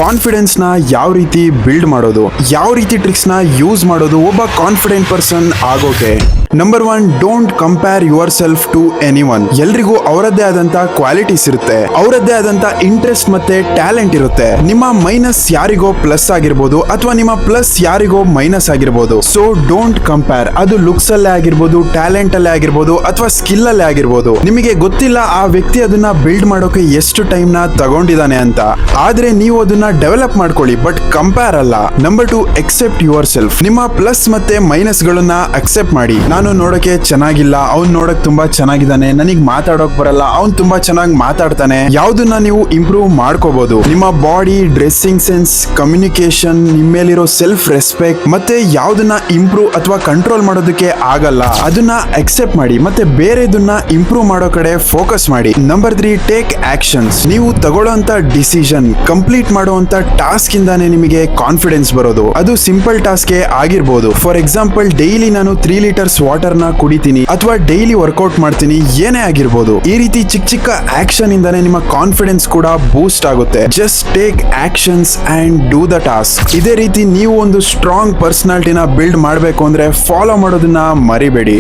Confidence ನ ಯಾವ ರೀತಿ ಬಿಲ್ಡ್ ಮಾಡೋದು, ಯಾವ ರೀತಿ ಟ್ರಿಕ್ಸ್ ನ ಯೂಸ್ ಮಾಡೋದು ಒಬ್ಬ ಕಾನ್ಫಿಡೆಂಟ್ ಪರ್ಸನ್ ಆಗೋಕೆ. Number 1, don't compare yourself to anyone. ಎಲ್ರಿಗೂ ಅವರದ್ದೇ ಆದಂತ ಕ್ವಾಲಿಟೀಸ್ ಇರುತ್ತೆ, ಅವರದ್ದೇ ಆದಂತ ಇಂಟ್ರೆಸ್ಟ್ ಮತ್ತೆ ಟ್ಯಾಲೆಂಟ್ ಇರುತ್ತೆ. ನಿಮ್ಮ ಮೈನಸ್ ಯಾರಿಗೋ ಪ್ಲಸ್ ಆಗಿರ್ಬೋದು ಅಥವಾ ನಿಮ್ಮ ಪ್ಲಸ್ ಯಾರಿಗೋ ಮೈನಸ್ ಆಗಿರ್ಬೋದು. So don't compare. ಅದು ಲುಕ್ಸ್ ಅಲ್ಲೇ ಆಗಿರ್ಬೋದು, ಟ್ಯಾಲೆಂಟ್ ಅಲ್ಲೇ ಆಗಿರ್ಬೋದು ಅಥವಾ ಸ್ಕಿಲ್ ಅಲ್ಲೇ ಆಗಿರ್ಬೋದು. ನಿಮಗೆ ಗೊತ್ತಿಲ್ಲ ಆ ವ್ಯಕ್ತಿ ಅದನ್ನ ಬಿಲ್ಡ್ ಮಾಡೋಕೆ ಎಷ್ಟು ಟೈಮ್ ನ ತಗೊಂಡಿದ್ದಾನೆ ಅಂತ, ಆದ್ರೆ ನೀವು ಅದನ್ನ ಡೆವಲಪ್ ಮಾಡ್ಕೊಳ್ಳಿ, ಬಟ್ ಕಂಪೇರ್ ಅಲ್ಲ. Number 2, accept your self. ನಿಮ್ಮ ಪ್ಲಸ್ ಮತ್ತೆ ಮೈನಸ್ ಗಳನ್ನ ಅಕ್ಸೆಪ್ಟ್ ಮಾಡಿ. ನಾನು ನೋಡಕ್ಕೆ ಚೆನ್ನಾಗಿಲ್ಲ, ಅವ್ನ್ ನೋಡಕ್ ತುಂಬಾ ಚೆನ್ನಾಗಿದ್ದಾನೆ, ನನಗ್ ಮಾತಾಡೋಕ್ ಬರಲ್ಲ, ಅವ್ನ್ ತುಂಬಾ ಚೆನ್ನಾಗಿ ಮಾತಾಡ್ತಾನೆ. ಯಾವ್ದನ್ನ ನೀವು ಇಂಪ್ರೂವ್ ಮಾಡ್ಕೋಬಹುದು. ನಿಮ್ಮ ಬಾಡಿ, ಡ್ರೆಸ್ಸಿಂಗ್ ಸೆನ್ಸ್, ಕಮ್ಯುನಿಕೇಶನ್, ನಿಮ್ಮೇಲಿರೋ ಸೆಲ್ಫ್ ರೆಸ್ಪೆಕ್ಟ್ ಮತ್ತೆ ಯಾವ್ದನ್ನ ಇಂಪ್ರೂವ್ ಅಥವಾ ಕಂಟ್ರೋಲ್ ಮಾಡೋದಕ್ಕೆ ಆಗಲ್ಲ ಅದನ್ನ ಅಕ್ಸೆಪ್ಟ್ ಮಾಡಿ ಮತ್ತೆ ಬೇರೆದನ್ನ ಇಂಪ್ರೂವ್ ಮಾಡೋ ಕಡೆ ಫೋಕಸ್ ಮಾಡಿ. Number 3, take actions. ನೀವು ತಗೊಳ್ಳೋಂತ ಡಿಸಿಷನ್, ಕಂಪ್ಲೀಟ್ ಮಾಡುವಂತ ಟಾಸ್ಕ್ ಇಂದಾನೆ ನಿಮಗೆ ಕಾನ್ಫಿಡೆನ್ಸ್ ಬರೋದು. ಅದು ಸಿಂಪಲ್ ಟಾಸ್ಕ್ ಆಗಿರ್ಬೋದು. ಫಾರ್ ಎಕ್ಸಾಂಪಲ್, ಡೈಲಿ ನಾನು 3 ಲೀಟರ್ಸ್ ವಾಟರ್ ನ ಕುಡಿತೀನಿ ಅಥವಾ ಡೈಲಿ ವರ್ಕೌಟ್ ಮಾಡ್ತೀನಿ, ಏನೇ ಆಗಿರ್ಬೋದು. ಈ ರೀತಿ ಚಿಕ್ಕ ಚಿಕ್ಕ ಆಕ್ಷನ್ ಇಂದಾನೆ ನಿಮ್ಮ ಕಾನ್ಫಿಡೆನ್ಸ್ ಕೂಡ ಬೂಸ್ಟ್ ಆಗುತ್ತೆ. Just take actions and do the task. ಇದೇ ರೀತಿ ನೀವು ಒಂದು ಸ್ಟ್ರಾಂಗ್ ಪರ್ಸನಾಲಿಟಿನ ಬಿಲ್ಡ್ ಮಾಡಬೇಕು ಅಂದ್ರೆ ಫಾಲೋ ಮಾಡೋದನ್ನ ಮರಿಬೇಡಿ.